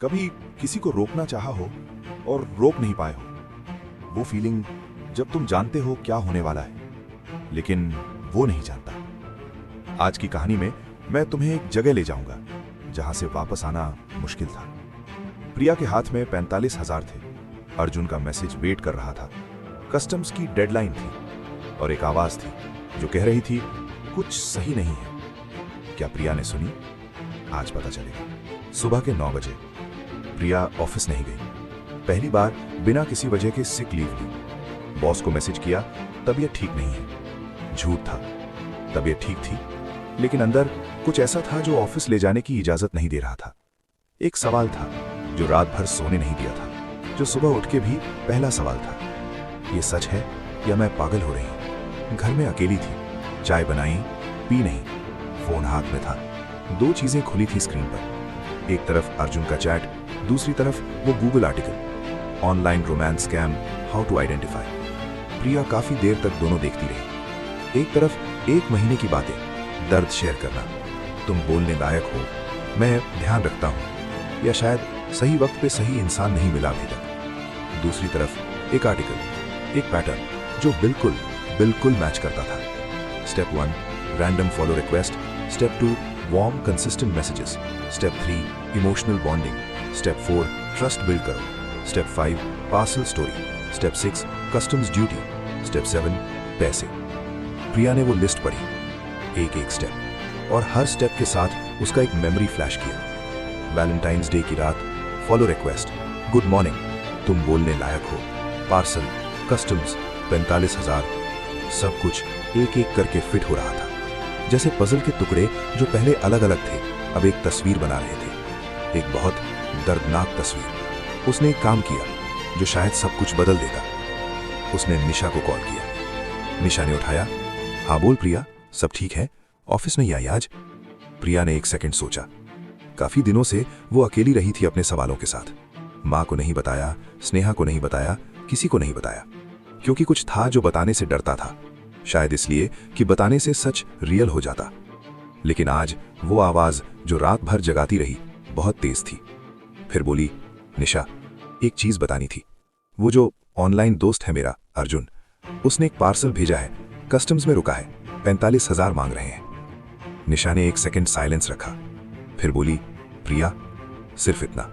कभी किसी को रोकना चाहा हो और रोक नहीं पाए हो। वो फीलिंग जब तुम जानते हो क्या होने वाला है लेकिन वो नहीं जानता। आज की कहानी में मैं तुम्हें एक जगह ले जाऊंगा जहां से वापस आना मुश्किल था। प्रिया के हाथ में 45,000 थे। अर्जुन का मैसेज वेट कर रहा था। कस्टम्स की डेडलाइन थी और एक आवाज थी जो कह रही थी कुछ सही नहीं है। क्या प्रिया ने सुनी? आज पता चलेगा। सुबह के 9 बजे प्रिया ऑफिस नहीं गई। पहली बार बिना किसी वजह के सिक लीव ली। बॉस को मैसेज किया तबीयत ठीक नहीं है। झूठ था, तबीयत ठीक थी, लेकिन अंदर कुछ ऐसा था जो ऑफिस ले जाने की इजाजत नहीं दे रहा था। एक सवाल था जो रात भर सोने नहीं दिया था, जो सुबह उठ के भी पहला सवाल था, ये सच है या मैं पागल हो रही हूं? घर में अकेली थी, चाय बनाई, पी नहीं, फोन हाथ में था। 2 चीजें खुली थी स्क्रीन पर। एक तरफ अर्जुन का चैट, दूसरी तरफ वो Google article, online romance scam, how to identify. Priya काफी देर तक दोनों देखती रही। एक तरफ 1 महीने की बातें, दर्द शेयर करना, तुम बोलने लायक हो, मैं ध्यान रखता हूं, या शायद सही वक्त पे सही इंसान नहीं मिला अभी तक। दूसरी तरफ एक आर्टिकल, एक पैटर्न जो बिल्कुल मैच करता था। Step 1 random follow request, step 2 warm consistent messages, step 3 emotional bonding, step 4 trust build करो, step 5 parcel story, step 6 customs duty, step 7 पैसे। प्रिया ने वो लिस्ट पढ़ी, एक स्टेप, और हर स्टेप के साथ उसका एक मेमोरी फ्लैश किया। वैलेंटाइंस डे की रात, फॉलो रिक्वेस्ट, गुड मॉर्निंग, तुम बोलने लायक हो, पार्सल, कस्टम्स, 45,000। सब कुछ एक एक करके फिट हो रहा था। जैसे पजल के टुकड़े जो पहले अलग अलग थे अब एक तस्वीर बना रहे थे, एक बहुत दर्दनाक तस्वीर। उसने एक काम किया जो शायद सब कुछ बदल देगा। उसने निशा को कॉल किया। निशा ने उठाया। हाँ बोल प्रिया, सब ठीक है? ऑफिस नहीं आई आज? प्रिया ने 1 सेकंड सोचा। काफी दिनों से वो अकेली रही थी अपने सवालों के साथ। माँ को नहीं बताया, स्नेहा को नहीं बताया, किसी को नहीं बताया, क्योंकि कुछ था जो बताने से डरता था। शायद इसलिए कि बताने से सच रियल हो जाता। लेकिन आज वो आवाज जो रात भर जगाती रही बहुत तेज थी। फिर बोली, निशा, एक चीज बतानी थी। वो जो ऑनलाइन दोस्त है मेरा अर्जुन, उसने एक पार्सल भेजा है, कस्टम्स में रुका है, 45,000 मांग रहे हैं। निशा ने 1 सेकंड साइलेंस रखा, फिर बोली, प्रिया, सिर्फ इतना,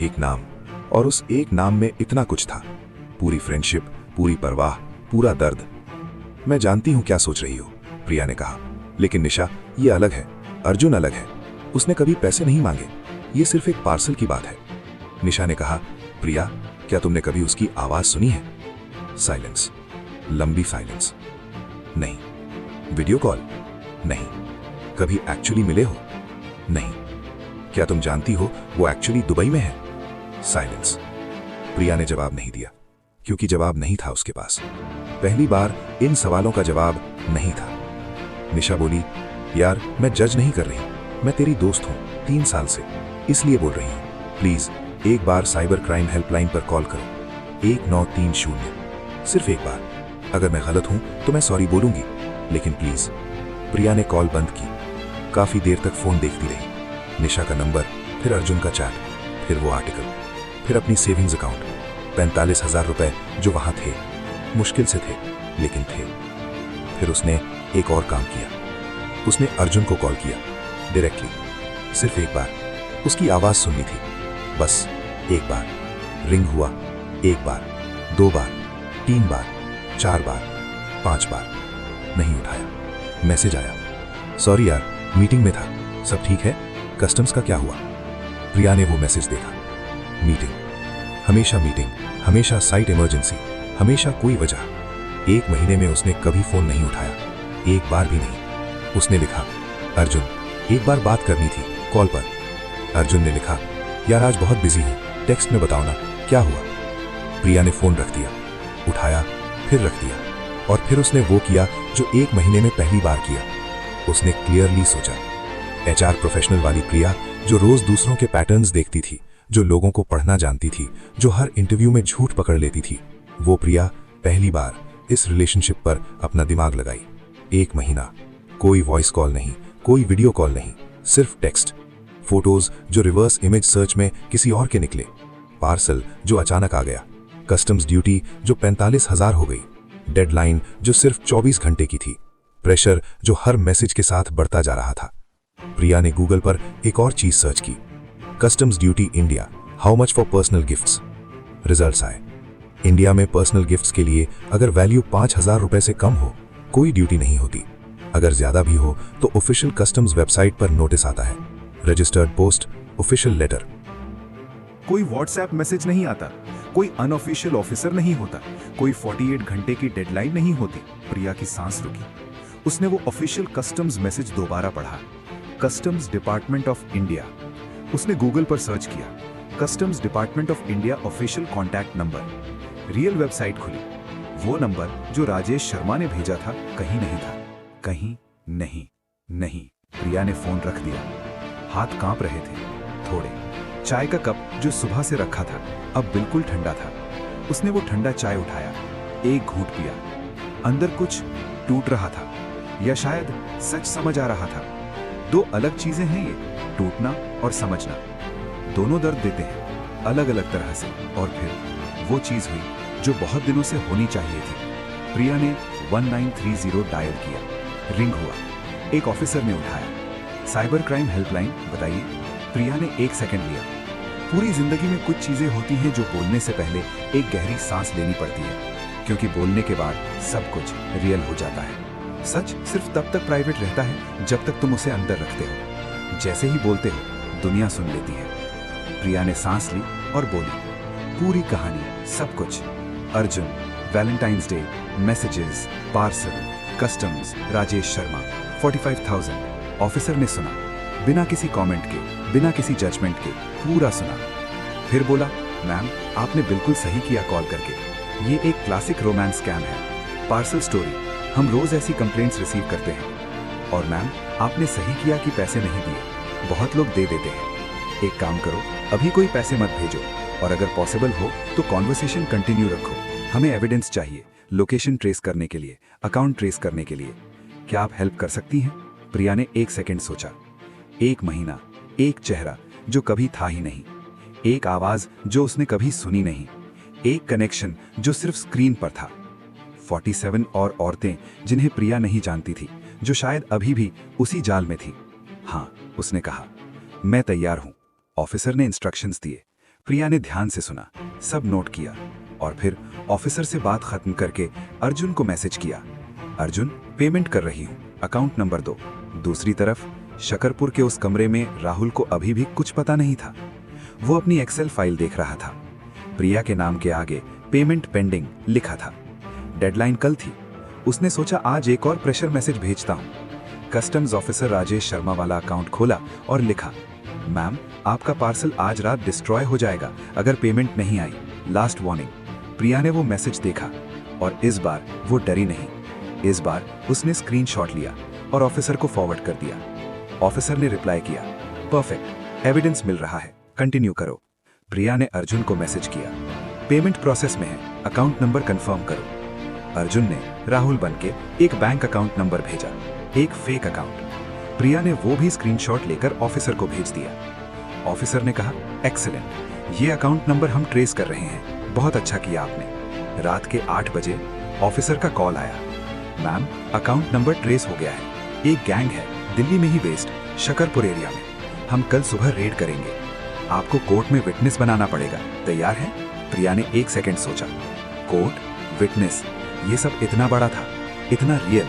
एक नाम, और उस एक नाम में इतना कुछ था। पूरी फ्रेंडशिप, पूरी परवाह, पूरा दर्द। मैं जानती हूं क्या सोच रही हो, प्रिया ने कहा, लेकिन निशा, ये अलग है, अर्जुन अलग है। उसने कभी पैसे नहीं मांगे, ये सिर्फ एक पार्सल की बात है। निशा ने कहा, प्रिया, क्या तुमने कभी उसकी आवाज सुनी है? साइलेंस, लंबी साइलेंस। नहीं। Video call? नहीं। कभी एक्चुअली मिले हो? नहीं। क्या तुम जानती हो वो एक्चुअली दुबई में है? साइलेंस। प्रिया ने जवाब नहीं दिया, क्योंकि जवाब नहीं था उसके पास। पहली बार इन सवालों का जवाब नहीं था। निशा बोली, यार, मैं जज नहीं कर रही, मैं तेरी दोस्त हूं 3 साल से, इसलिए बोल रही हूं। प्लीज एक बार साइबर क्राइम हेल्पलाइन पर कॉल करो, 1930। सिर्फ एक बार। अगर मैं गलत हूं तो मैं सॉरी बोलूंगी, लेकिन प्लीज। प्रिया ने कॉल बंद की। काफी देर तक फोन देखती रही। निशा का नंबर, फिर अर्जुन का चैट, फिर वो आर्टिकल, फिर अपनी सेविंग्स अकाउंट। 45,000 रुपए जो वहां थे, मुश्किल से थे, लेकिन थे। फिर उसने एक और काम किया। उसने अर्जुन को कॉल किया, डायरेक्टली। सिर्फ एक बार उसकी आवाज सुननी थी, बस एक बार। रिंग हुआ, 1 बार, 2 बार, 3 बार, 4 बार, 5 बार। नहीं उठाया। मैसेज आया, सॉरी यार, मीटिंग में था, सब ठीक है? कस्टम्स का क्या हुआ? प्रिया ने वो मैसेज देखा। मीटिंग, हमेशा मीटिंग, हमेशा साइट इमरजेंसी, हमेशा कोई वजह। 1 महीने में उसने कभी फोन नहीं उठाया, एक बार भी नहीं। उसने लिखा, अर्जुन, एक बार बात करनी थी, कॉल पर। अर्जुन ने लिखा, यार आज बहुत बिजी हूं, टेक्स्ट में बताओ ना क्या हुआ। प्रिया ने फोन रख दिया, उठाया, फिर रख दिया, और फिर उसने वो किया जो 1 महीने में पहली बार किया। उसने क्लियरली सोचा। HR प्रोफेशनल वाली प्रिया, जो रोज दूसरों के पैटर्न्स देखती थी, जो लोगों को पढ़ना जानती थी, जो हर इंटरव्यू में झूठ पकड़ लेती थी, वो प्रिया पहली बार इस रिलेशनशिप पर अपना दिमाग लगाई। 1 महीना, कोई वॉइस कॉल नहीं, कोई वीडियो कॉल नहीं, सिर्फ टेक्स्ट, फोटोज जो रिवर्स इमेज सर्च में किसी और के निकले, पार्सल जो अचानक आ गया, कस्टम्स ड्यूटी जो 45,000 हो गई, डेडलाइन जो सिर्फ 24 घंटे की थी, प्रेशर जो हर मैसेज के साथ बढ़ता जा रहा था। प्रिया ने गूगल पर एक और चीज सर्च की, customs duty India, how much for personal gifts. Results आए। इंडिया में पर्सनल गिफ्ट्स के लिए अगर वैल्यू 5,000 रुपए से कम हो कोई ड्यूटी नहीं होती, अगर ज्यादा भी हो तो ऑफिशियल कस्टम्स वेबसाइट पर नोटिस आता है, रजिस्टर्ड पोस्ट, ऑफिशियल लेटर। कोई व्हाट्सएप मैसेज नहीं आता, कोई अनऑफिशियल ऑफिसर नहीं होता, कोई 48 घंटे की डेडलाइन नहीं होती। प्रिया की सांस रुकी। उसने वो ऑफिशियल कस्टम्स मैसेज दोबारा पढ़ा, कस्टम्स डिपार्टमेंट ऑफ इंडिया। उसने गूगल पर सर्च किया, customs department of India official contact number. Real website खुली। वो नंबर जो राजेश शर्मा ने भेजा था कहीं नहीं था, कहीं नहीं। नहीं। प्रिया ने फोन रख दिया। हाथ कांप रहे थे थोड़े। चाय का कप जो सुबह से रखा था अब बिल्कुल ठंडा था। उसने वो ठंडा चाय उठाया, एक घूंट पिया। अंदर कुछ टूट रहा था, या शायद सच समझ आ रहा था। दो अलग चीजें हैं ये, टूटना और समझना। दोनों दर्द देते हैं, अलग अलग तरह से। और फिर वो चीज हुई जो बहुत दिनों से होनी चाहिए थी। प्रिया ने 1930 डायल किया। रिंग हुआ। एक ऑफिसर ने उठाया। साइबर क्राइम हेल्पलाइन, बताइए। प्रिया ने 1 सेकंड लिया। पूरी जिंदगी में कुछ चीजें होती हैं जो बोलने से पहले एक गहरी सांस लेनी पड़ती है, क्योंकि बोलने के बाद सब कुछ रियल हो जाता है। सच सिर्फ तब तक प्राइवेट रहता है जब तक तुम उसे अंदर रखते हो। जैसे ही बोलते हो दुनिया सुन लेती है। प्रिया ने सांस ली और बोली, पूरी कहानी, सब कुछ। Arjun, Valentine's day, messages, parcel, customs, Rajesh Sharma, 45,000। Officer ने सुना, बिना किसी कमेंट के, बिना किसी जजमेंट के, पूरा सुना। फिर बोला, मैम आपने बिल्कुल सही किया कॉल करके। ये एक क्लासिक रोमांस स्कैम है, पार्सल स्टोरी। हम रोज ऐसी कंप्लेंट्स रिसीव करते हैं। और मैम आपने सही किया कि पैसे नहीं दिए, बहुत लोग दे देते हैं। एक काम करो, अभी कोई पैसे मत भेजो, और अगर पॉसिबल हो तो कॉन्वर्सेशन कंटिन्यू रखो। हमें एविडेंस चाहिए, लोकेशन ट्रेस करने के लिए, अकाउंट ट्रेस करने के लिए। क्या आप हेल्प कर सकती हैं? प्रिया ने 1 सेकंड सोचा। 1 महीना, एक चेहरा जो कभी था ही नहीं, एक आवाज जो उसने कभी सुनी नहीं, एक कनेक्शन जो सिर्फ स्क्रीन पर था। 47 और औरतें जिन्हें प्रिया नहीं जानती थी, जो शायद अभी भी उसी जाल में थी। हाँ, उसने कहा, मैं तैयार हूं। ऑफिसर ने इंस्ट्रक्शंस दिए। प्रिया ने ध्यान से सुना, सब नोट किया, और फिर ऑफिसर से बात खत्म करके अर्जुन को मैसेज किया। अर्जुन, पेमेंट कर रही हूं, अकाउंट नंबर दो। दूसरी तरफ शकरपुर के उस कमरे में राहुल को अभी भी कुछ पता नहीं था। वो अपनी एक्सेल फाइल देख रहा था। प्रिया के नाम के आगे पेमेंट पेंडिंग लिखा था। डेडलाइन कल थी। उसने सोचा आज एक और प्रेशर मैसेज भेजता हूं। कस्टम्स ऑफिसर राजेश शर्मा वाला अकाउंट खोला और लिखा, मैम आपका पार्सल आज रात डिस्ट्रॉय हो जाएगा अगर पेमेंट नहीं आई, लास्ट वार्निंग। प्रिया ने वो मैसेज देखा, और इस बार वो डरी नहीं। इस बार उसने स्क्रीनशॉट लिया और ऑफिसर को फॉरवर्ड कर दिया। ऑफिसर ने रिप्लाई किया, परफेक्ट, एविडेंस मिल रहा है, कंटिन्यू करो। प्रिया ने अर्जुन को मैसेज किया, पेमेंट प्रोसेस में है, अकाउंट नंबर कंफर्म करो। अर्जुन ने राहुल बनके एक बैंक अकाउंट नंबर भेजा, एक फेक अकाउंट। प्रिया ने वो भी स्क्रीनशॉट लेकर ऑफिसर को भेज दिया। ऑफिसर ने कहा, एक्सीलेंट, ये अकाउंट नंबर हम ट्रेस कर रहे हैं, बहुत अच्छा किया आपने। रात के 8 बजे ऑफिसर का कॉल आया, मैम अकाउंट नंबर ट्रेस हो गया है, एक गैंग है दिल्ली में ही बेस्ड, शकरपुर एरिया में। हम कल सुबह रेड करेंगे, आपको कोर्ट में विटनेस बनाना पड़ेगा, तैयार है? प्रिया ने 1 सेकंड सोचा। कोर्ट, विटनेस, ये सब इतना बड़ा था, इतना रियल।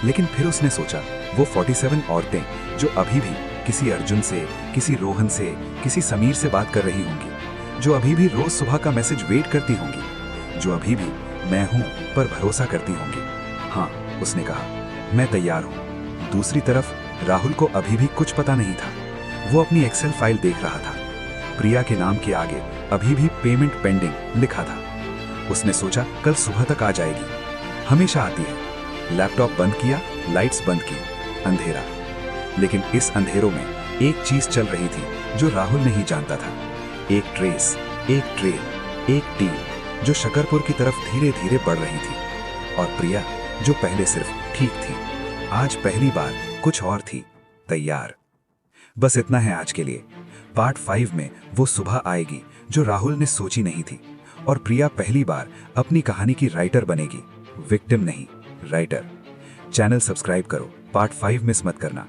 लेकिन फिर उसने सोचा, वो 47 औरतें जो अभी भी किसी अर्जुन से, किसी रोहन से, किसी समीर से बात कर रही होंगी, जो अभी भी रोज सुबह का मैसेज वेट करती होंगी, जो अभी भी मैं हूं पर भरोसा करती होंगी। हाँ, उसने कहा, मैं तैयार हूं। दूसरी तरफ राहुल को अभी भी कुछ पता नहीं था। वो अपनी एक्सेल फाइल देख रहा था। प्रिया के नाम के आगे अभी भी पेमेंट पेंडिंग लिखा था। उसने सोचा कल सुबह तक आ जाएगी, हमेशा आती है। लैपटॉप बंद किया, लाइट्स बंद की, अंधेरा। लेकिन इस अंधेरों में एक चीज चल रही थी जो राहुल नहीं जानता था। एक ट्रेस, एक ट्रेल, एक टीम जो शकरपुर की तरफ धीरे धीरे बढ़ रही थी। और प्रिया जो पहले सिर्फ ठीक थी, आज पहली बार कुछ और थी, तैयार। बस इतना है आज के लिए। पार्ट 5 में वो सुबह आएगी जो राहुल ने सोची नहीं थी, और प्रिया पहली बार अपनी कहानी की राइटर बनेगी, विक्टिम नहीं, राइटर। चैनल सब्सक्राइब करो, पार्ट 5 मिस मत करना।